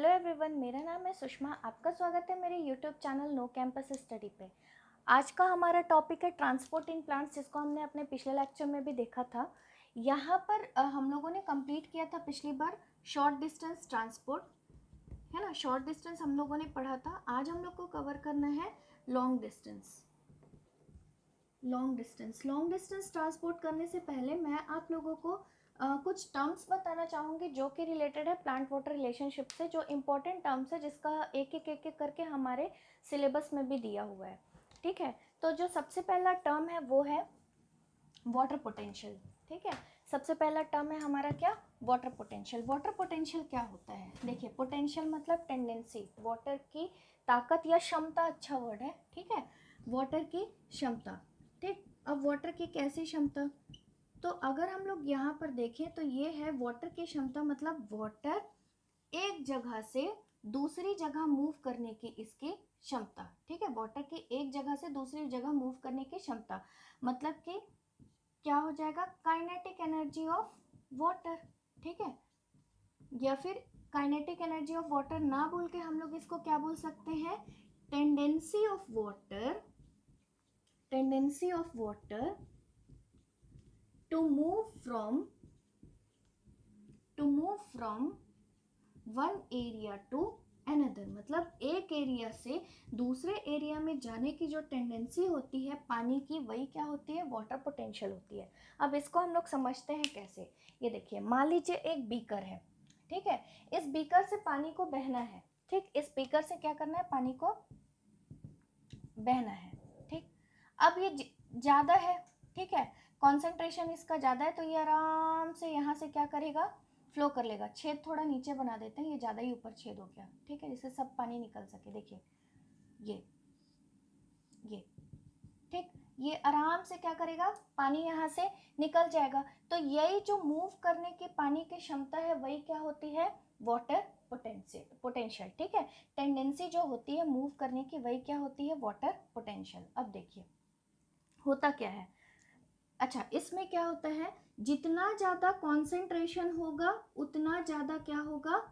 Hello everyone, मेरा नाम है सुषमा। आपका स्वागत है मेरे YouTube channel no campus study पे। आज का हमारा टॉपिक है ट्रांसपोर्ट इन प्लांट्स, जिसको हमने अपने पिछले लेक्चर में भी देखा था। यहाँ पर हम लोगों ने कंप्लीट किया था पिछली बार शॉर्ट डिस्टेंस ट्रांसपोर्ट, है ना। शॉर्ट डिस्टेंस हम लोगों ने पढ़ा था। आज हम लोग को कवर करना है long distance. Long distance transport करने से पहले मैं आप लोगों को कुछ टर्म्स बताना चाहूँगी जो कि रिलेटेड है प्लांट वाटर रिलेशनशिप से, जो इम्पोर्टेंट टर्म्स है जिसका एक एक करके हमारे सिलेबस में भी दिया हुआ है। ठीक है, तो जो सबसे पहला टर्म है वो है वाटर पोटेंशियल। ठीक है, सबसे पहला टर्म है हमारा क्या, वाटर पोटेंशियल। वाटर पोटेंशियल क्या होता है, देखिए पोटेंशियल मतलब टेंडेंसी, वाटर की ताकत या क्षमता, अच्छा वर्ड है। ठीक है, वाटर की क्षमता। ठीक, अब वाटर की कैसी क्षमता, तो अगर हम लोग यहाँ पर देखें तो ये है वाटर की क्षमता, मतलब वाटर एक जगह से दूसरी जगह मूव करने की इसकी क्षमता। ठीक है, वाटर की एक जगह से दूसरी जगह मूव करने की क्षमता, मतलब कि क्या हो जाएगा, काइनेटिक एनर्जी ऑफ वाटर। ठीक है, या फिर काइनेटिक एनर्जी ऑफ वाटर ना बोल के हम लोग इसको क्या बोल सकते हैं, tendency of water, tendency of water to move from one area to another, मतलब एक एरिया से दूसरे एरिया में जाने की जो टेंडेंसी होती है पानी की, वही क्या होती है, वाटर पोटेंशियल होती है। अब इसको हम लोग समझते हैं कैसे, ये देखिए मान लीजिए एक बीकर है। ठीक है, इस बीकर से पानी को बहना है। ठीक, इस बीकर से क्या करना है, पानी को बहना है। ठीक, अब ये ज़्यादा है। ठीक है, कॉन्सेंट्रेशन इसका ज़्यादा है, तो ये आराम से यहाँ से क्या करेगा, फ्लो कर लेगा। छेद थोड़ा नीचे बना देते हैं, ये ज़्यादा ही ऊपर छेद हो गया। ठीक है, जिससे सब पानी निकल सके। देखिए ये ठीक, ये आराम से क्या करेगा, पानी यहाँ से निकल जाएगा। तो यही जो मूव करने की पानी की क्षमता है वही क्या होती है, वाटर पोटेंशियल। ठीक है, टेंडेंसी जो होती है मूव करने की वही क्या होती है, वाटर पोटेंशियल। अब देखिए होता क्या है, अच्छा इसमें क्या होता है, जितना ज़्यादा कॉन्सेंट्रेशन होगा उतना ज़्यादा क्या होगा,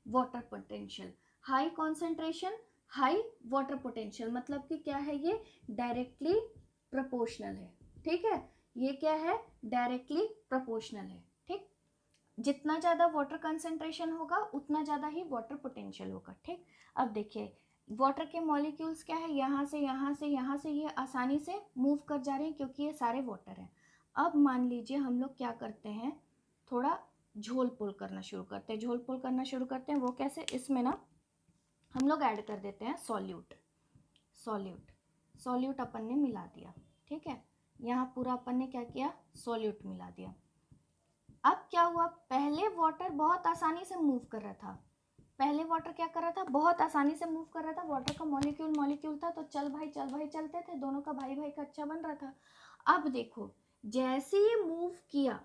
water potential. High concentration high water potential, मतलब कि क्या है, ये डायरेक्टली प्रोपोर्शनल है। ठीक है, ये क्या है, डायरेक्टली प्रोपोर्शनल है। ठीक, जितना ज़्यादा वाटर कंसेंट्रेशन होगा उतना ज़्यादा ही वाटर पोटेंशियल होगा। ठीक, अब देखिए वाटर के मॉलिक्यूल्स क्या है, यहाँ से यहाँ से यहाँ से ये आसानी से मूव कर जा रहे हैं क्योंकि ये सारे वाटर हैं। अब मान लीजिए हम लोग क्या करते हैं, थोड़ा झोल पुल करना शुरू करते हैं। झोल पुल करना शुरू करते हैं वो कैसे, इसमें ना हम लोग ऐड कर देते हैं सॉल्यूट। सॉल्यूट अपन ने मिला दिया। ठीक है, यहाँ पूरा अपन ने क्या किया, सॉल्यूट मिला दिया। अब क्या हुआ, पहले वाटर बहुत आसानी से मूव कर रहा था, पहले वाटर क्या कर रहा था, बहुत आसानी से मूव कर रहा था। वाटर का मॉलिक्यूल था, तो चल भाई चलते थे, दोनों का भाई भाई का अच्छा बन रहा था। अब देखो जैसे ये मूव किया,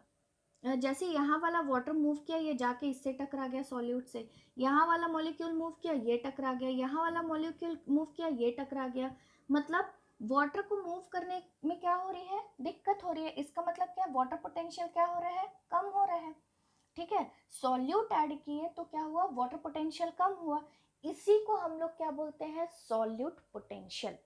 जैसे यहाँ वाला वाटर मूव किया, ये जाके इससे टकरा गया सॉल्यूट से। यहाँ वाला मॉलिक्यूल मूव किया, ये टकरा गया। यहाँ वाला मॉलिक्यूल मूव किया, ये टकरा गया। मतलब वाटर को मूव करने में क्या हो रही है, दिक्कत हो रही है। इसका मतलब क्या, वाटर पोटेंशियल क्या हो रहा है, कम हो रहा है। ठीक है, सॉल्यूट ऐड किए तो क्या हुआ, वाटर पोटेंशियल कम हुआ। इसी को हम लोग क्या बोलते हैं, सॉल्यूट पोटेंशियल।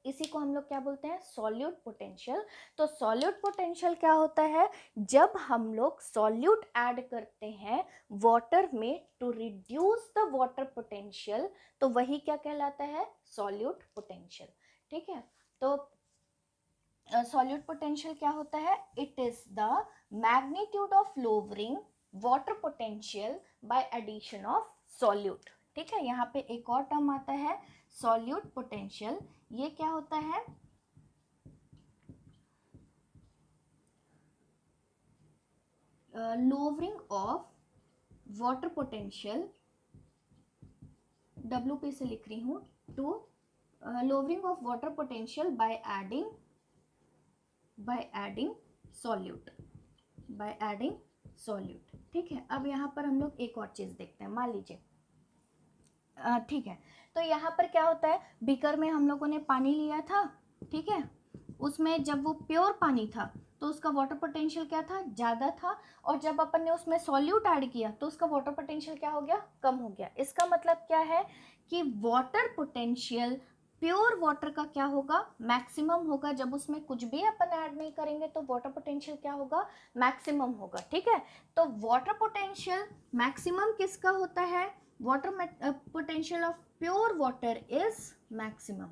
इसी को हम लोग क्या बोलते हैं, सॉल्यूट पोटेंशियल। तो सॉल्यूट पोटेंशियल क्या होता है, जब हम लोग सॉल्यूट ऐड करते हैं वाटर में to reduce the water potential, तो वही क्या कहलाता है, सॉल्यूट पोटेंशियल। ठीक है, तो सॉल्यूट पोटेंशियल क्या होता है, it is the magnitude of lowering water potential by addition of solute. ठीक है, यहाँ पे एक और टर्म आता है सॉल्यूट पोटेंशियल। ये क्या होता है, lowering of water potential, WP से लिख रही हूँ, to lowering of water potential by adding solute, by adding solute. ठीक है, अब यहाँ पर हम लोग एक और चीज़ देखते हैं। मान लीजिए ठीक है, तो यहाँ पर क्या होता है, बीकर में हम लोगों ने पानी लिया था। ठीक है, उसमें जब वो प्योर पानी था तो उसका वाटर पोटेंशियल क्या था, ज़्यादा था, और जब अपन ने उसमें सॉल्यूट ऐड किया तो उसका वाटर पोटेंशियल क्या हो गया, कम हो गया। इसका मतलब क्या है कि वाटर पोटेंशियल प्योर वाटर का क्या होगा, मैक्सिमम होगा। जब उसमें कुछ भी अपन ऐड नहीं करेंगे तो वाटर पोटेंशियल क्या होगा, मैक्सिमम होगा। ठीक है, तो वाटर पोटेंशियल मैक्सिमम किसका होता है, water potential of pure water is maximum.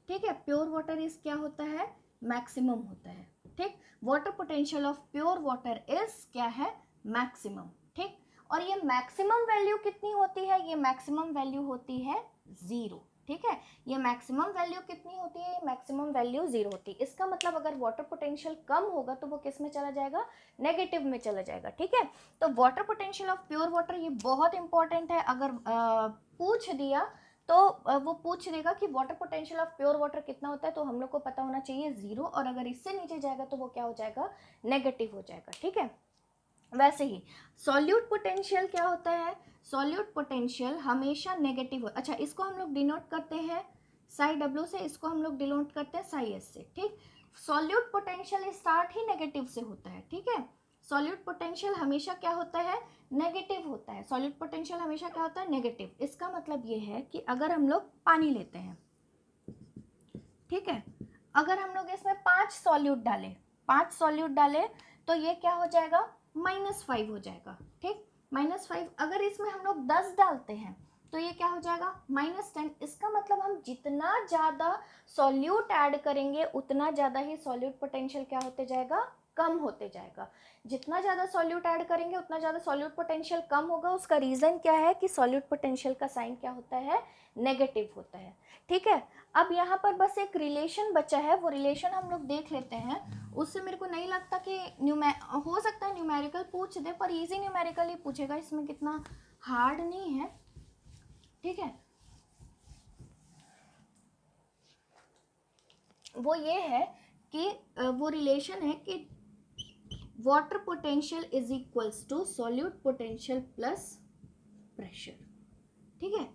ठीक है, प्योर वाटर इज क्या होता है, मैक्सिमम होता है। ठीक, water potential of pure water is क्या है, मैक्सिमम। ठीक, और ये मैक्सिमम वैल्यू कितनी होती है, ये मैक्सिमम वैल्यू होती है 0। ठीक है, ये मैक्सिमम वैल्यू कितनी होती है, ये मैक्सिमम वैल्यू 0 होती है। इसका मतलब अगर वाटर पोटेंशियल कम होगा तो वो किस में चला जाएगा, नेगेटिव में चला जाएगा। ठीक है, तो water potential of pure water ये बहुत इंपॉर्टेंट है। अगर पूछ दिया तो वो पूछ देगा कि water potential of pure water कितना होता है, तो हम लोग को पता होना चाहिए 0, और अगर इससे नीचे जाएगा तो वो क्या हो जाएगा, नेगेटिव हो जाएगा। ठीक है, वैसे ही सॉल्यूट पोटेंशियल क्या होता है, सॉल्यूट पोटेंशियल हमेशा नेगेटिव हो। अच्छा, इसको हम लोग डिनोट करते हैं साई डब्ल्यू से, इसको हम लोग डिनोट करते हैं साई एस से। ठीक, सॉल्यूट पोटेंशियल स्टार्ट ही नेगेटिव से होता है। ठीक है, सॉल्यूट पोटेंशियल हमेशा क्या होता है, नेगेटिव होता है। सॉल्यूट पोटेंशियल हमेशा क्या होता है, नेगेटिव। इसका मतलब ये है कि अगर हम लोग पानी लेते हैं, ठीक है, अगर हम लोग इसमें 5 सॉल्यूट डालें, 5 सॉल्यूट डालें तो ये क्या हो जाएगा, -5 हो जाएगा। ठीक, -5। अगर इसमें हम लोग 10 डालते हैं तो ये क्या हो जाएगा, -10। इसका मतलब हम जितना ज़्यादा सॉल्यूट ऐड करेंगे उतना ज़्यादा ही सॉल्यूट पोटेंशियल क्या होते जाएगा, कम होते जाएगा। जितना ज़्यादा सॉल्यूट ऐड करेंगे उतना ज़्यादा सॉल्यूट पोटेंशियल कम होगा। उसका रीज़न क्या है कि सॉल्यूट पोटेंशियल का साइन क्या होता है, नेगेटिव होता है। ठीक है, अब यहाँ पर बस एक रिलेशन बचा है, वो रिलेशन हम लोग देख लेते हैं। उससे मेरे को नहीं लगता कि हो सकता है न्यूमेरिकल पूछ दे, पर इजी न्यूमेरिकल ही पूछेगा, इसमें कितना हार्ड नहीं है। ठीक है, वो ये है कि वो रिलेशन है कि water potential is equals to solute potential plus pressure. ठीक है,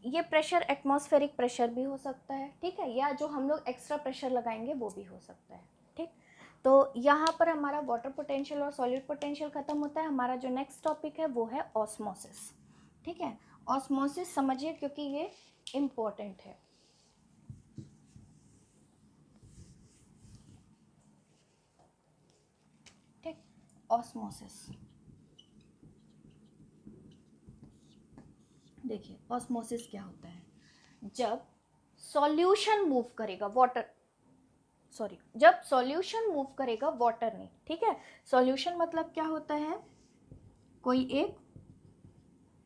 ये प्रेशर एटमॉस्फेरिक प्रेशर भी हो सकता है। ठीक है, या जो हम लोग एक्स्ट्रा प्रेशर लगाएंगे वो भी हो सकता है। ठीक, तो यहाँ पर हमारा वाटर पोटेंशियल और सॉलिड पोटेंशियल खत्म होता है। हमारा जो नेक्स्ट टॉपिक है वो है ऑस्मोसिस। ठीक है, ऑस्मोसिस समझिए क्योंकि ये इम्पोर्टेंट है। ठीक, ऑस्मोसिस देखिए, ऑस्मोसिस क्या होता है, जब सॉल्यूशन मूव करेगा जब सॉल्यूशन मूव करेगा वाटर ने। ठीक है, सॉल्यूशन मतलब क्या होता है, कोई एक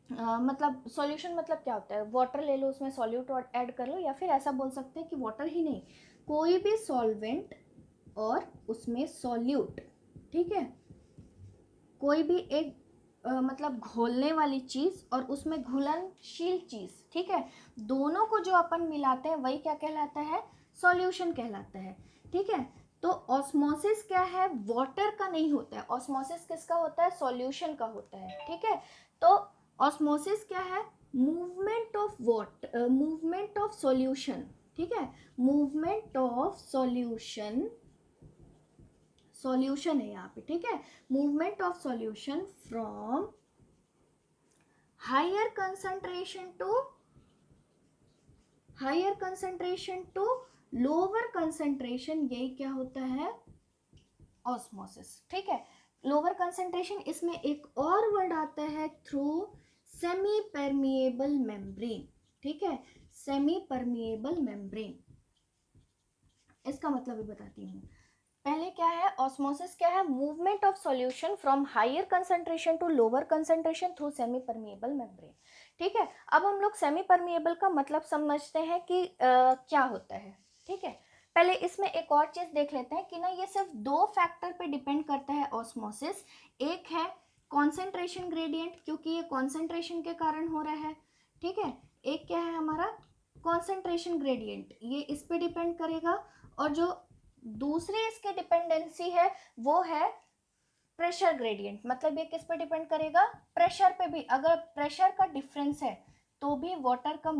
मतलब सॉल्यूशन मतलब क्या होता है, वाटर ले लो, उसमें सॉल्यूट ऐड कर लो, या फिर ऐसा बोल सकते हैं कि वाटर ही नहीं, कोई भी सॉल्वेंट और उसमें सॉल्यूट। ठीक है, कोई भी एक मतलब घोलने वाली चीज़ और उसमें घुलनशील चीज़। ठीक है, दोनों को जो अपन मिलाते हैं वही क्या कहलाता है, सॉल्यूशन कहलाता है। ठीक है, तो ऑस्मोसिस क्या है, वाटर का नहीं होता है। ऑस्मोसिस किसका होता है, सॉल्यूशन का होता है। ठीक है, तो ऑस्मोसिस क्या है, movement of water, movement of solution. ठीक है, मूवमेंट ऑफ सॉल्यूशन, सॉल्यूशन है यहाँ पे। ठीक है, movement of solution from higher concentration to lower concentration, यही क्या होता है, ऑस्मोसिस। ठीक है, लोअर कंसंट्रेशन, इसमें एक और वर्ड आता है थ्रू सेमी परमिएबल मेम्ब्रेन। ठीक है, सेमी परमिएबल मेम्ब्रेन, इसका मतलब भी बताती हूँ। पहले क्या है, ऑस्मोसिस क्या है, movement of solution from higher concentration to lower concentration through semi permeable membrane. ठीक है, अब हम लोग सेमी परमिएबल का मतलब समझते हैं कि क्या होता है। ठीक है, पहले इसमें एक और चीज देख लेते हैं कि ना ये सिर्फ 2 फैक्टर पे डिपेंड करता है ऑस्मोसिस। एक है कॉन्सेंट्रेशन ग्रेडियंट, क्योंकि ये कॉन्सेंट्रेशन के कारण हो रहा है। ठीक है, एक क्या है हमारा, कॉन्सेंट्रेशन ग्रेडियंट, ये इस पे डिपेंड करेगा। और जो दूसरी इसकी डिपेंडेंसी है वो है प्रेशर ग्रेडियंट, मतलब ये किस पे डिपेंड करेगा, प्रेशर पे भी। अगर प्रेशर का डिफरेंस है तो भी वाटर का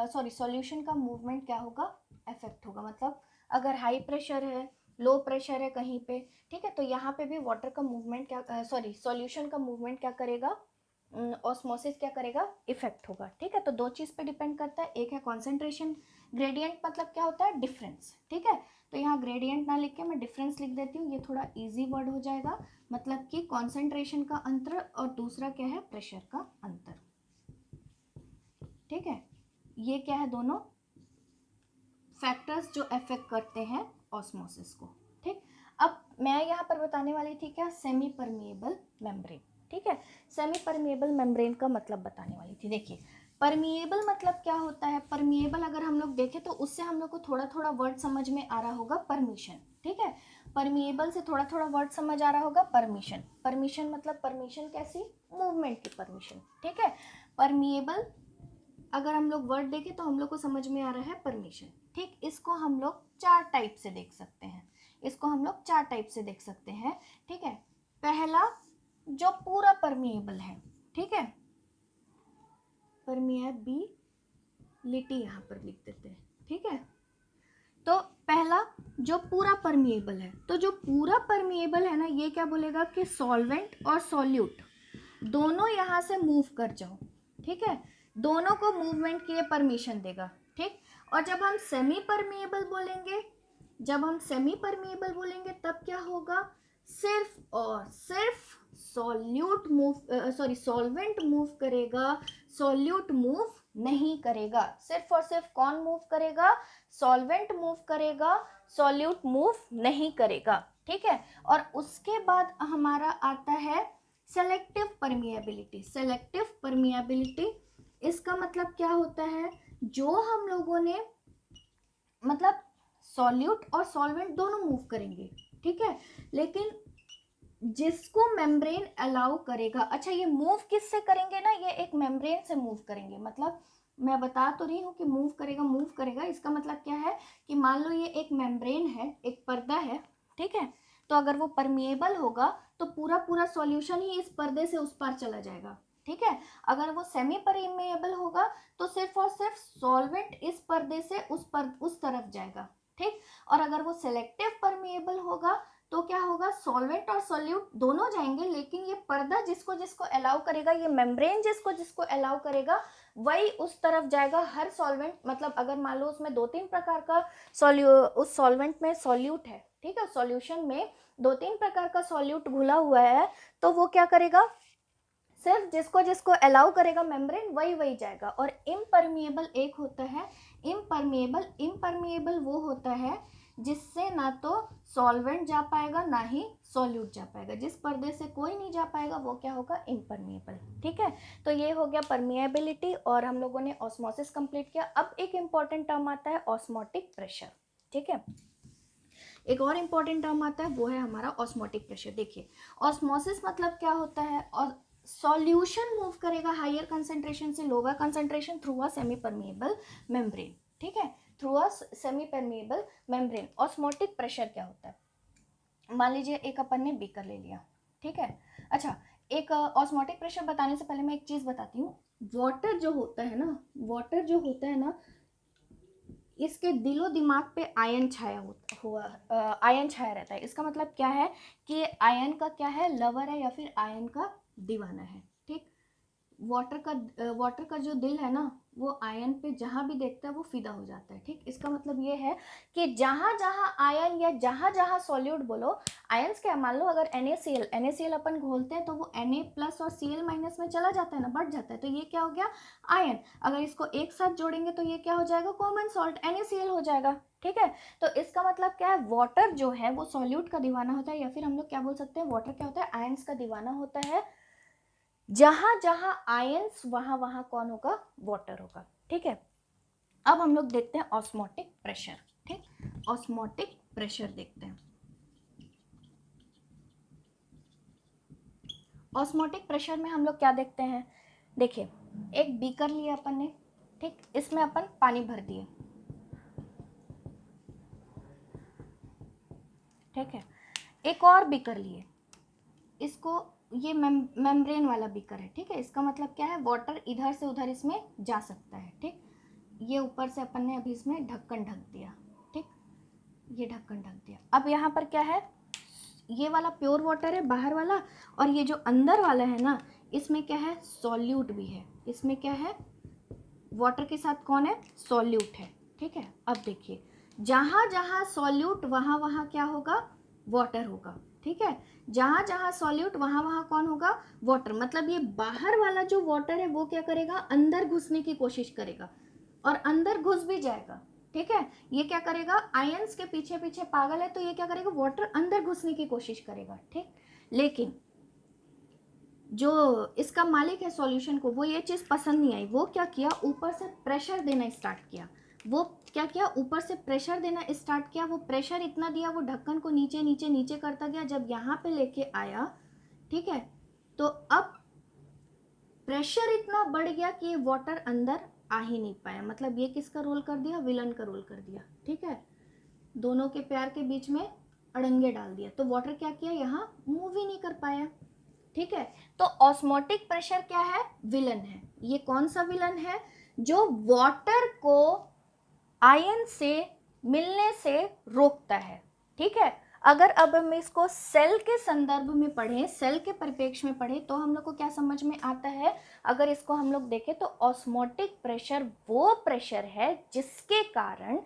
सॉल्यूशन का मूवमेंट क्या होगा, इफेक्ट होगा, मतलब अगर हाई प्रेशर है, लो प्रेशर है कहीं पे, ठीक है, तो यहाँ पे भी वाटर का मूवमेंट क्या सॉल्यूशन का मूवमेंट क्या करेगा, ऑस्मोसिस क्या करेगा, इफेक्ट होगा। ठीक है, तो दो चीज़ पे डिपेंड करता है, एक है कॉन्सेंट्रेशन, ग्रेडियंट मतलब क्या होता है, डिफरेंस। ठीक है, तो यहाँ ग्रेडियंट ना लिख के मैं डिफरेंस लिख देती हूँ, ये थोड़ा इजी वर्ड हो जाएगा, मतलब कि कॉन्सेंट्रेशन का अंतर और दूसरा क्या है, प्रेशर का अंतर। ठीक है, ये क्या है, दोनों फैक्टर्स जो अफेक्ट करते हैं ऑस्मोसिस को। ठीक, अब मैं यहाँ पर बताने वाली थी क्या, सेमी परमिएबल मेम्ब्रेन। ठीक है, सेमी परमिएबल मेम्ब्रेन का मतलब बताने वाली थी। देखिए, परमिएबल मतलब क्या होता है, परमिएबल अगर हम लोग देखें तो उससे हम लोग को थोड़ा थोड़ा वर्ड समझ में आ रहा होगा, परमिशन। ठीक है, परमिएबल से थोड़ा थोड़ा वर्ड समझ आ रहा होगा, परमिशन। परमिशन मतलब परमिशन कैसी, मूवमेंट की परमिशन। ठीक है, परमिएबल अगर हम लोग वर्ड देखें तो हम लोग को समझ में आ रहा है परमिशन। ठीक, इसको हम लोग चार टाइप से देख सकते हैं, इसको हम लोग चार टाइप से देख सकते हैं। ठीक है, पहला जो पूरा परमिएबल है, ठीक है, परमिएबिलिटी यहाँ पर लिख देते हैं। ठीक है, तो पहला जो पूरा परमिएबल है, तो जो पूरा परमिएबल है ना, ये क्या बोलेगा कि सॉल्वेंट और सॉल्यूट दोनों यहाँ से मूव कर जाओ। ठीक है, दोनों को मूवमेंट के लिए परमिशन देगा। ठीक, और जब हम सेमी परमिएबल बोलेंगे, जब हम सेमी परमिएबल बोलेंगे तब क्या होगा, सिर्फ और सिर्फ सॉल्यूट मूव सॉल्वेंट मूव करेगा, सॉल्यूट मूव नहीं करेगा। सिर्फ और सिर्फ कौन मूव करेगा, सॉल्वेंट मूव करेगा, सॉल्यूट मूव नहीं करेगा। ठीक है, और उसके बाद हमारा आता है सेलेक्टिव परमिएबिलिटी। सेलेक्टिव परमिएबिलिटी इसका मतलब क्या होता है, जो हम लोगों ने मतलब सॉल्यूट और सॉल्वेंट दोनों मूव करेंगे। ठीक है, लेकिन जिसको मेम्ब्रेन अलाउ करेगा, अच्छा ये मूव किससे करेंगे ना, ये एक मेम्ब्रेन से मूव करेंगे। मतलब मैं बता तो रही हूँ कि मूव करेगा, मूव करेगा, इसका मतलब क्या है कि मान लो ये एक मेम्ब्रेन है, एक पर्दा है। ठीक है, तो अगर वो परमिएबल होगा तो पूरा पूरा सॉल्यूशन ही इस पर्दे से उस पार चला जाएगा। ठीक है, अगर वो सेमी परमिएबल होगा तो सिर्फ और सिर्फ सॉल्वेंट इस पर्दे से उस तरफ जाएगा। ठीक, और अगर वो सेलेक्टिव परमिएबल होगा तो क्या होगा, सॉल्वेंट और सॉल्यूट दोनों जाएंगे, लेकिन ये पर्दा जिसको जिसको अलाउ करेगा, ये मेम्ब्रेन जिसको जिसको अलाउ करेगा, वही उस तरफ जाएगा। हर सॉल्वेंट मतलब अगर मान लो उसमें दो तीन प्रकार का उस सॉल्वेंट में सॉल्यूट है, ठीक है, सॉल्यूशन में दो तीन प्रकार का सॉल्यूट घुला हुआ है, तो वो क्या करेगा, सिर्फ जिसको जिसको अलाउ करेगा मेम्ब्रेन, वही वही जाएगा। और इम्परमिएबल एक होता है, इम्परमिएबल, इम्परमिएबल वो होता है जिससे ना तो सॉल्वेंट जा पाएगा ना ही सॉल्यूट जा पाएगा। जिस पर्दे से कोई नहीं जा पाएगा वो क्या होगा, इम्परमिएबल। ठीक है, तो ये हो गया परमिएबिलिटी, और हम लोगों ने ऑस्मोसिस कंप्लीट किया। अब एक इंपॉर्टेंट टर्म आता है ऑस्मोटिक प्रेशर। ठीक है, एक और इंपॉर्टेंट टर्म आता है, वो है हमारा ऑस्मोटिक प्रेशर। देखिए, ऑस्मोसिस मतलब क्या होता है, और सॉल्यूशन मूव करेगा हायर कंसेंट्रेशन से lower concentration through a semi permeable membrane. ठीक है, through a semi permeable membrane. Osmotic pressure क्या होता है, मान लीजिए एक अपन ने बीकर ले लिया। ठीक है, अच्छा, एक ऑस्मोटिक प्रेशर बताने से पहले मैं एक चीज बताती हूँ। वाटर जो होता है ना, वाटर जो होता है ना, इसके दिलो दिमाग पे आयन छाया हुआ आयन छाया रहता है। इसका मतलब क्या है कि आयन का क्या है, लवर है या फिर आयन का दीवाना है। ठीक, वाटर का जो दिल है ना, वो आयन पे जहाँ भी देखता है वो फिदा हो जाता है। ठीक, इसका मतलब ये है कि जहाँ जहाँ आयन या जहाँ जहाँ सॉल्यूट बोलो, आयन्स क्या, मान लो अगर NaCl अपन घोलते हैं तो वो Na+ और Cl- में चला जाता है ना, बढ़ जाता है, तो ये क्या हो गया, आयन। अगर इसको एक साथ जोड़ेंगे तो ये क्या हो जाएगा, कॉमन सॉल्ट NaCl हो जाएगा। ठीक है, तो इसका मतलब क्या है, वाटर जो है वो सॉल्यूट का दीवाना होता है, या फिर हम लोग क्या बोल सकते हैं, वाटर क्या होता है, आयन्स का दीवाना होता है। जहां जहां आयंस वहां वहां कौन होगा, वाटर होगा। ठीक है, अब हम लोग देखते हैं ऑस्मोटिक प्रेशर। ठीक, ऑस्मोटिक प्रेशर देखते हैं। ऑस्मोटिक प्रेशर में हम लोग क्या देखते हैं, देखिए, एक बीकर लिया अपन ने। ठीक, इसमें अपन पानी भर दिए। ठीक है, एक और बीकर लिए, इसको, ये मेम्ब्रेन वाला बीकर है। ठीक है, इसका मतलब क्या है, वाटर इधर से उधर इसमें जा सकता है। ठीक, ये ऊपर से अपन ने अभी इसमें ढक्कन ढक दिया। ठीक, ये ढक्कन ढक दिया। अब यहाँ पर क्या है, ये वाला प्योर वाटर है बाहर वाला, और ये जो अंदर वाला है ना, इसमें क्या है, सॉल्यूट भी है। इसमें क्या है, वाटर के साथ कौन है, सॉल्यूट है। ठीक है, अब देखिए जहाँ जहाँ सॉल्यूट वहाँ वहाँ क्या होगा, वाटर होगा। ठीक है, जहाँ जहाँ सॉल्यूट वहाँ वहाँ कौन होगा, वाटर। मतलब ये बाहर वाला जो वाटर है वो क्या करेगा, अंदर घुसने की कोशिश करेगा और अंदर घुस भी जाएगा। ठीक है, ये क्या करेगा, आयंस के पीछे पीछे पागल है, तो ये क्या करेगा, वाटर अंदर घुसने की कोशिश करेगा। ठीक, लेकिन जो इसका मालिक है सॉल्यूशन को, वो ये चीज़ पसंद नहीं आई। वो क्या किया, ऊपर से प्रेशर देना स्टार्ट किया। वो क्या किया, ऊपर से प्रेशर देना स्टार्ट किया। वो प्रेशर इतना दिया, वो ढक्कन को नीचे नीचे नीचे करता गया। जब यहाँ पे लेके आया, ठीक है, तो अब प्रेशर इतना बढ़ गया कि वाटर अंदर आ ही नहीं पाया। मतलब ये किसका रोल कर दिया, विलन का रोल कर दिया। ठीक है, दोनों के प्यार के बीच में अड़ंगे डाल दिया। तो वाटर क्या किया, यहाँ मूव ही नहीं कर पाया। ठीक है, तो ऑस्मोटिक प्रेशर क्या है, विलन है। ये कौन सा विलन है, जो वाटर को आयन से मिलने से रोकता है। ठीक है, अगर अब हम इसको सेल के संदर्भ में पढ़ें, सेल के परिप्रेक्ष्य में पढ़ें, तो हम लोग को क्या समझ में आता है। अगर इसको हम लोग देखें तो ऑस्मोटिक प्रेशर वो प्रेशर है जिसके कारण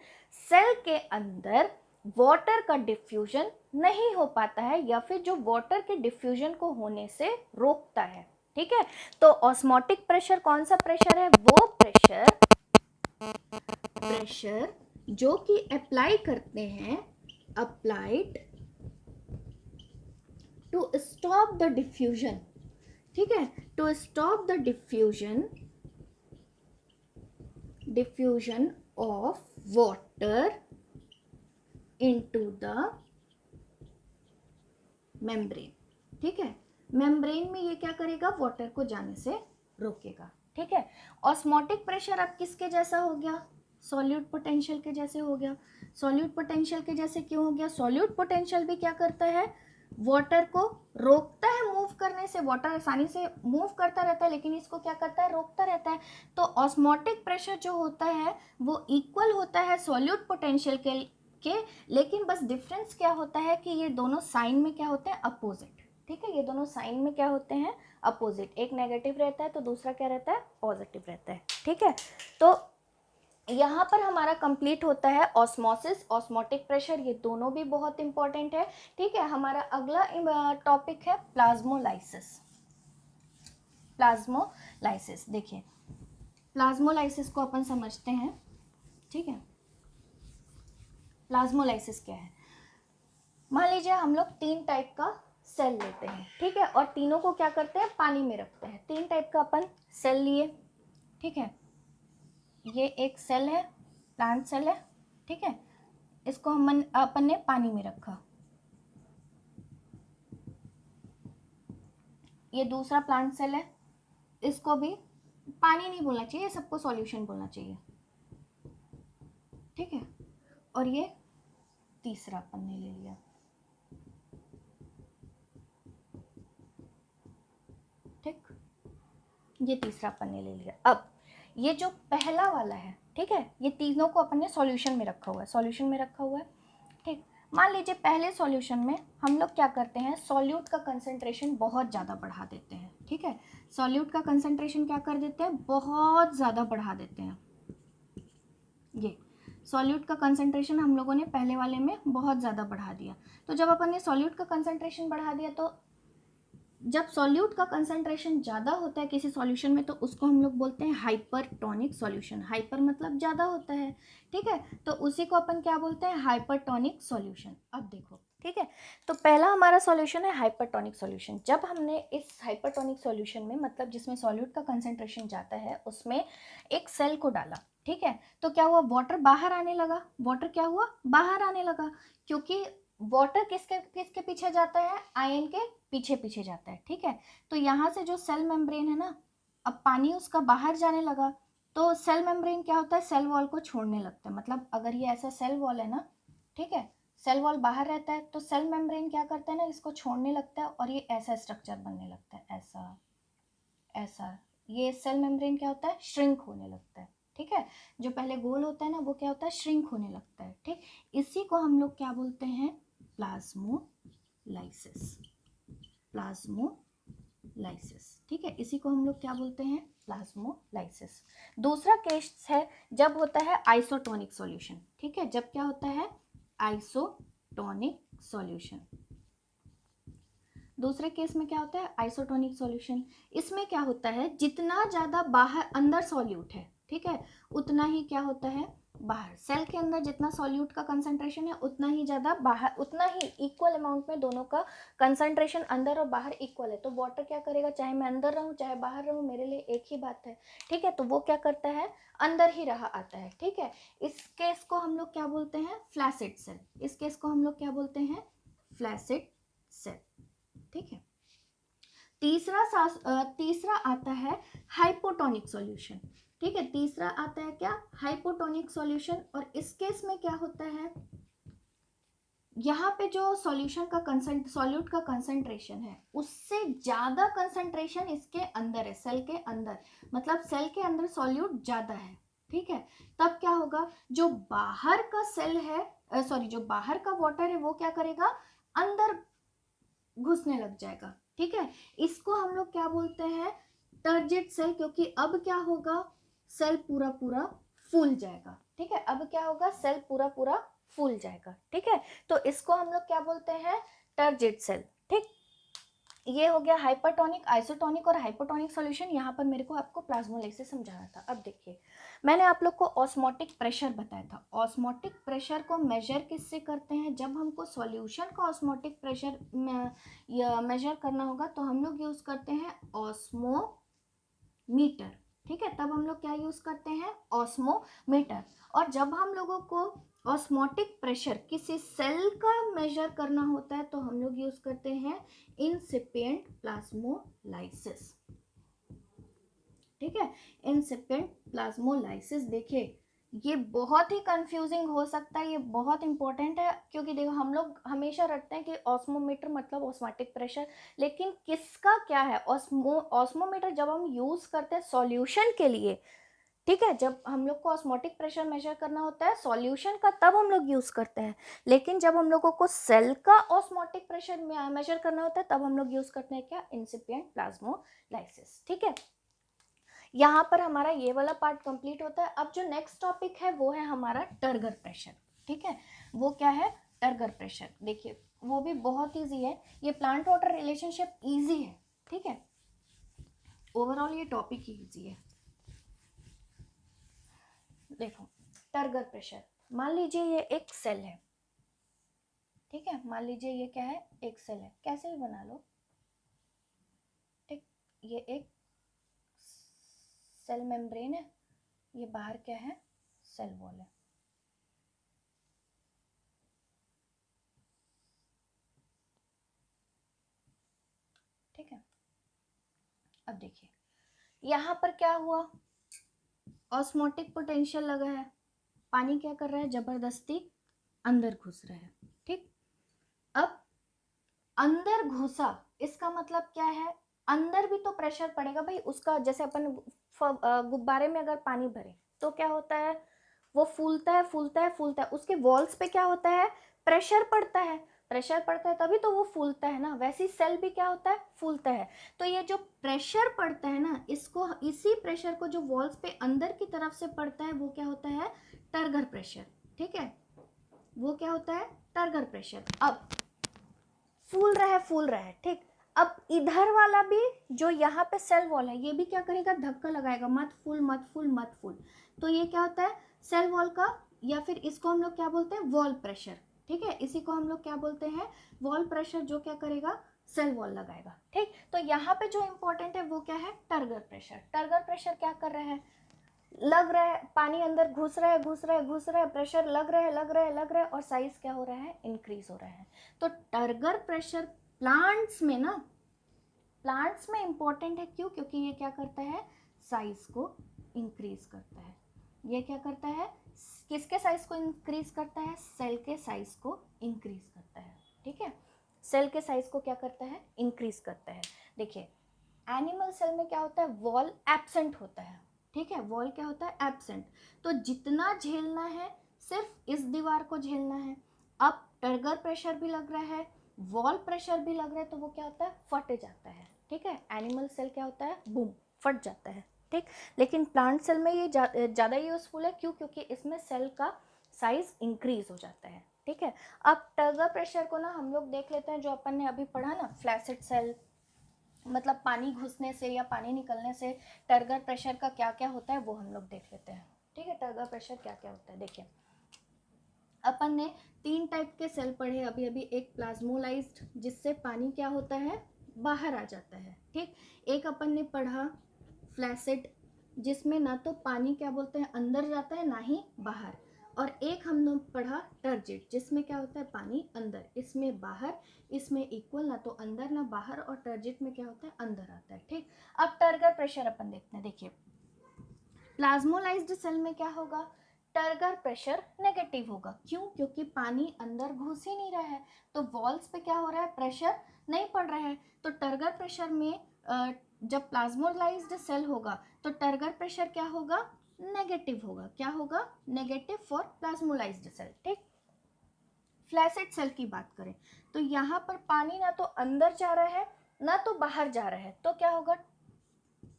सेल के अंदर वाटर का डिफ्यूजन नहीं हो पाता है, या फिर जो वाटर के डिफ्यूजन को होने से रोकता है। ठीक है, तो ऑस्मोटिक प्रेशर कौन सा प्रेशर है, वो प्रेशर जो कि अप्लाई करते हैं, applied to stop the diffusion. ठीक है, to stop the diffusion of water into the membrane. ठीक है, मेम्ब्रेन में ये क्या करेगा, वाटर को जाने से रोकेगा। ठीक है, ऑस्मोटिक प्रेशर अब किसके जैसा हो गया, सॉल्यूट पोटेंशियल के जैसे हो गया। सॉल्यूट पोटेंशियल के जैसे क्यों हो गया, सॉल्यूट पोटेंशियल भी क्या करता है, वाटर को रोकता है मूव करने से। वाटर आसानी से मूव करता रहता है, लेकिन इसको क्या करता है, रोकता रहता है। तो ऑस्मोटिक प्रेशर जो होता है वो इक्वल होता है सॉल्यूट पोटेंशियल के, लेकिन बस डिफरेंस क्या होता है कि ये दोनों साइन में क्या होते हैं, अपोजिट। ठीक है, ये दोनों साइन में क्या होते हैं, अपोजिट। एक नेगेटिव रहता है तो दूसरा क्या रहता है, पॉजिटिव रहता है। ठीक है, तो यहाँ पर हमारा कंप्लीट होता है ऑस्मोसिस, ऑस्मोटिक प्रेशर, ये दोनों भी बहुत इंपॉर्टेंट है। ठीक है, हमारा अगला टॉपिक है प्लाज्मोलाइसिस। प्लाज्मोलाइसिस, देखिए प्लाज्मोलाइसिस को अपन समझते हैं। ठीक है, प्लाज्मोलाइसिस क्या है, मान लीजिए हम लोग 3 टाइप का सेल लेते हैं। ठीक है, और तीनों को क्या करते हैं, पानी में रखते हैं। 3 टाइप का अपन सेल लिए। ठीक है, ये एक सेल है, प्लांट सेल है। ठीक है, इसको अपन ने पानी में रखा। ये दूसरा प्लांट सेल है, इसको भी पानी नहीं बोलना चाहिए, सबको सॉल्यूशन बोलना चाहिए। ठीक है, और ये तीसरा अपन ने ले लिया। ठीक, ये तीसरा अपन ने ले लिया। अब ये जो पहला वाला है, ठीक है, ये तीनों को अपन ने सॉल्यूशन में रखा हुआ है, सॉल्यूशन में रखा हुआ है। ठीक, मान लीजिए पहले सॉल्यूशन में हम लोग क्या करते हैं, सॉल्यूट का कंसंट्रेशन बहुत ज़्यादा बढ़ा देते हैं। ठीक है, सॉल्यूट का कंसंट्रेशन क्या कर देते हैं, बहुत ज़्यादा बढ़ा देते हैं। ये सॉल्यूट का कंसंट्रेशन हम लोगों ने पहले वाले में बहुत ज़्यादा बढ़ा दिया। तो जब अपन ने सॉल्यूट का कंसंट्रेशन बढ़ा दिया, तो जब सॉल्यूट का कंसंट्रेशन ज़्यादा होता है किसी सॉल्यूशन में, तो उसको हम लोग बोलते हैं हाइपरटोनिक सॉल्यूशन। हाइपर मतलब ज़्यादा होता है। ठीक है, तो उसी को अपन क्या बोलते हैं, हाइपरटोनिक सॉल्यूशन। अब देखो, ठीक है, तो पहला हमारा सॉल्यूशन है हाइपरटोनिक सॉल्यूशन। जब हमने इस हाइपरटोनिक सॉल्यूशन में, मतलब जिसमें सॉल्यूट का कंसंट्रेशन जाता है, उसमें एक सेल को डाला। ठीक है, तो क्या हुआ, वाटर बाहर आने लगा। वाटर क्या हुआ, बाहर आने लगा, क्योंकि वाटर किसके किसके पीछे जाता है, आयन के पीछे पीछे जाता है। ठीक है, तो यहाँ से जो सेल मेम्ब्रेन है ना, अब पानी उसका बाहर जाने लगा, तो सेल मेम्ब्रेन क्या होता है, सेल वॉल को छोड़ने लगता है। मतलब अगर ये ऐसा सेल वॉल है ना, ठीक है, सेल वॉल बाहर रहता है, तो सेल मेम्ब्रेन क्या करता है ना, इसको छोड़ने लगता है, और ये ऐसा स्ट्रक्चर बनने लगता है, ऐसा ऐसा। ये सेल मेम्ब्रेन क्या होता है, श्रिंक होने लगता है। ठीक है, जो पहले गोल होता है ना वो क्या होता है, श्रिंक होने लगता है। ठीक, इसी को हम लोग क्या बोलते हैं, प्लाज्मोलाइसिस, प्लाज्मोलाइसिस। ठीक है, इसी को हम लोग क्या बोलते हैं, प्लाज्मोलाइसिस। दूसरा केस है जब होता है आइसोटोनिक सॉल्यूशन। ठीक है, जब क्या होता है, आइसोटोनिक सॉल्यूशन। दूसरे केस में क्या होता है, आइसोटोनिक सॉल्यूशन। इसमें क्या होता है, जितना ज्यादा बाहर अंदर सॉल्यूट है, ठीक है, उतना ही क्या होता है बाहर। सेल के अंदर जितना सॉल्यूट का कंसंट्रेशन है उतना ही ज्यादा बाहर, उतना ही इक्वल अमाउंट में दोनों का कंसंट्रेशन अंदर और बाहर इक्वल है। तो वाटर क्या करेगा, चाहे मैं अंदर रहूं चाहे बाहर रहूं, मेरे लिए एक ही बात है। ठीक है, तो वो क्या करता है, अंदर ही रहा आता है। ठीक है, इस केस को हम लोग क्या बोलते हैं, फ्लैसिड सेल। इस केस को हम लोग क्या बोलते हैं, फ्लैसिड सेल। ठीक है, तीसरा आता है हाइपोटोनिक सॉल्यूशन। ठीक है, तीसरा आता है क्या, हाइपोटोनिक सॉल्यूशन। और इस केस में क्या होता है, यहाँ पे जो सॉल्यूशन का सॉल्यूट का कंसंट्रेशन है उससे ज्यादा कंसंट्रेशन इसके अंदर है, सेल के अंदर, मतलब सेल के अंदर सॉल्यूट ज्यादा है। ठीक है, तब क्या होगा, जो बाहर का सेल है, सॉरी, जो बाहर का वाटर है वो क्या करेगा, अंदर घुसने लग जाएगा। ठीक है, इसको हम लोग क्या बोलते हैं, टर्जिट सेल, क्योंकि अब क्या होगा, सेल पूरा पूरा फूल जाएगा। ठीक है, अब क्या होगा, सेल पूरा पूरा फूल जाएगा। ठीक है, तो इसको हम लोग क्या बोलते हैं, टर्जिट सेल। ठीक, ये हो गया हाइपरटोनिक, आइसोटोनिक और हाइपोटोनिक सॉल्यूशन। यहाँ पर मेरे को आपको प्लाज्मोलाइसिस समझाना था। अब देखिए, मैंने आप लोग को ऑस्मोटिक प्रेशर बताया था। ऑस्मोटिक प्रेशर को मेजर किससे करते हैं, जब हमको सॉल्यूशन का ऑस्मोटिक प्रेशर मेजर करना होगा तो हम लोग यूज करते हैं ऑस्मोमीटर। ठीक है, तब हम लोग क्या यूज करते हैं, ऑस्मोमीटर। और जब हम लोगों को ऑस्मोटिक प्रेशर किसी सेल का मेजर करना होता है तो हम लोग यूज करते हैं इंसिपिएंट प्लाज्मोलाइसिस। ठीक है, इंसिपिएंट प्लाज्मोलाइसिस। देखिए, ये बहुत ही कंफ्यूजिंग हो सकता है, ये बहुत इंपॉर्टेंट है, क्योंकि देखो हम लोग हमेशा रटते हैं कि ऑस्मोमीटर मतलब ऑस्मोटिक प्रेशर, लेकिन किसका क्या है, ऑस्मोमीटर जब हम यूज करते हैं सॉल्यूशन के लिए। ठीक है, जब हम लोग को ऑस्मोटिक प्रेशर मेजर करना होता है सॉल्यूशन का तब हम लोग यूज करते हैं, लेकिन जब हम लोगों को सेल का ऑस्मोटिक प्रेशर मेजर करना होता है तब हम लोग यूज करते हैं क्या, इंसिपिएंट प्लाज्मोलाइसिस। ठीक है, यहाँ पर हमारा ये वाला पार्ट कंप्लीट होता है। अब जो नेक्स्ट टॉपिक है वो है हमारा टर्गर प्रेशर। ठीक है, वो क्या है, टर्गर प्रेशर। देखिए, वो भी बहुत ईजी है, ये प्लांट वाटर रिलेशनशिप ईजी है। ठीक है, ओवरऑल ये टॉपिक ही ईजी है। देखो, टर्गर प्रेशर, मान लीजिए ये एक सेल है। ठीक है, मान लीजिए ये क्या है, एक सेल है, कैसे भी बना लो। ठीक, ये एक सेल मेम्ब्रेन है, ये बाहर क्या है, सेल वॉल है। ठीक है, अब देखिए यहाँ पर क्या हुआ, ऑस्मोटिक पोटेंशियल लगा है, पानी क्या कर रहा है, जबरदस्ती अंदर घुस रहा है। ठीक, अब अंदर घुसा, इसका मतलब क्या है, अंदर भी तो प्रेशर पड़ेगा भाई उसका। जैसे अपन गुब्बारे में अगर पानी भरे तो क्या होता है, वो फूलता है फूलता है फूलता है, उसके वॉल्स पे क्या होता है, प्रेशर पड़ता है। प्रेशर पड़ता है तभी तो वो फूलता है ना, वैसे ही सेल भी क्या होता है, फूलता है। तो ये जो प्रेशर पड़ता है ना, इसको, इसी प्रेशर को जो वॉल्स पे अंदर की तरफ से पड़ता है वो क्या होता है, टर्गर प्रेशर। ठीक है, वो क्या होता है, टर्गर प्रेशर। अब फूल रहा है फूल रहा है। ठीक, अब इधर वाला भी जो यहाँ पे सेल वॉल है ये भी क्या करेगा, धक्का लगाएगा, मत फूल मत फूल मत फूल। तो ये क्या होता है, सेल वॉल का, या फिर इसको हम लोग क्या बोलते हैं, वॉल प्रेशर। ठीक है, इसी को हम लोग क्या बोलते हैं, वॉल प्रेशर, जो क्या करेगा, सेल वॉल लगाएगा। ठीक, तो यहाँ पे जो इंपॉर्टेंट है वो क्या है, टर्गर प्रेशर। टर्गर प्रेशर क्या कर रहा है, लग रहा है, पानी अंदर घुस रहा है घुस रहा है घुस रहा है, प्रेशर लग रहा है लग रहा है लग रहा है, और साइज क्या हो रहा है, इंक्रीज हो रहा है। तो टर्गर प्रेशर प्लांट्स में ना, प्लांट्स में इंपॉर्टेंट है, क्यों, क्योंकि ये क्या करता है, साइज को इंक्रीज करता है। ये क्या करता है, किसके साइज को इंक्रीज करता है, सेल के साइज को इंक्रीज करता है। ठीक है, सेल के साइज को क्या करता है, इंक्रीज करता है। देखिए, एनिमल सेल में क्या होता है, वॉल एब्सेंट होता है। ठीक है, वॉल क्या होता है, एब्सेंट। तो जितना झेलना है सिर्फ इस दीवार को झेलना है। अब टर्गर प्रेशर भी लग रहा है, वॉल प्रेशर भी लग रहा है, तो वो क्या होता है, फट जाता है। ठीक है, एनिमल सेल क्या होता है, बूम, फट जाता है। ठीक, लेकिन प्लांट सेल में ये ज़्यादा यूजफुल है, क्यों, क्योंकि इसमें सेल का साइज इंक्रीज हो जाता है। ठीक है, अब टर्गर प्रेशर को ना हम लोग देख लेते हैं, जो अपन ने अभी पढ़ा ना, फ्लैसिड सेल, मतलब पानी घुसने से या पानी निकलने से टर्गर प्रेशर का क्या क्या होता है वो हम लोग देख लेते हैं। ठीक है, टर्गर प्रेशर क्या क्या होता है, देखिए अपन ने 3 टाइप के सेल पढ़े अभी अभी। एक प्लाज्मोलाइज्ड, जिससे पानी क्या होता है, बाहर आ जाता है। ठीक, एक अपन ने पढ़ा फ्लैसिड, जिसमें ना तो पानी क्या बोलते हैं अंदर जाता है ना ही बाहर। और एक हमने पढ़ा टर्जिड, जिसमें क्या होता है पानी अंदर, इसमें बाहर, इसमें इक्वल, ना तो अंदर ना बाहर, और टर्जिड में क्या होता है अंदर आता है। ठीक, अब टर्गर प्रेशर अपन देखते हैं। देखिए प्लाज्मोलाइज्ड सेल में क्या होगा, टर्गर प्रेशर नेगेटिव होगा। क्यों, क्योंकि पानी अंदर घुस ही नहीं रहा है, तो वॉल्स पे क्या हो रहा है, प्रेशर नहीं पड़ रहा है। तो टर्गर प्रेशर में जब प्लाज्मोलाइज्ड सेल होगा तो टर्गर प्रेशर क्या होगा, नेगेटिव होगा। क्या होगा, नेगेटिव फॉर प्लाज्मोलाइज्ड सेल। ठीक, फ्लैसिड सेल की बात करें तो यहाँ पर पानी ना तो अंदर जा रहा है ना तो बाहर जा रहा है, तो क्या होगा,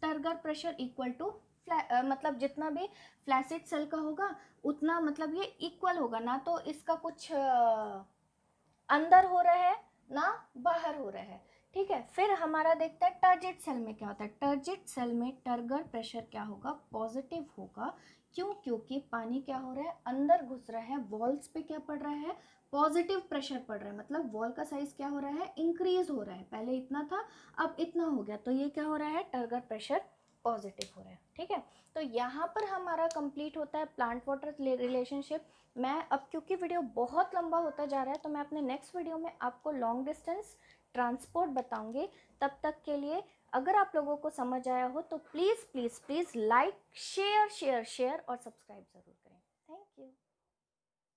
टर्गर प्रेशर इक्वल टू मतलब जितना भी फ्लैसिड सेल का होगा उतना, मतलब ये इक्वल होगा, ना तो इसका कुछ अंदर हो रहा है ना बाहर हो रहा है। ठीक है, फिर हमारा देखते हैं टर्जिड सेल में क्या होता है। टर्जिड सेल में टर्गर प्रेशर क्या होगा, पॉजिटिव होगा। क्यों, क्योंकि पानी क्या हो रहा है, अंदर घुस रहा है, वॉल्स पे क्या पड़ रहा है, पॉजिटिव प्रेशर पड़ रहा है, मतलब वॉल का साइज क्या हो रहा है, इंक्रीज हो रहा है। पहले इतना था अब इतना हो गया, तो ये क्या हो रहा है, टर्गर प्रेशर पॉजिटिव हो रहा है। ठीक है, तो यहाँ पर हमारा कंप्लीट होता है प्लांट वाटर रिलेशनशिप। मैं अब, क्योंकि वीडियो बहुत लंबा होता जा रहा है, तो मैं अपने नेक्स्ट वीडियो में आपको लॉन्ग डिस्टेंस ट्रांसपोर्ट बताऊंगी। तब तक के लिए अगर आप लोगों को समझ आया हो तो please please please like, share share share और सब्सक्राइब ज़रूर करें।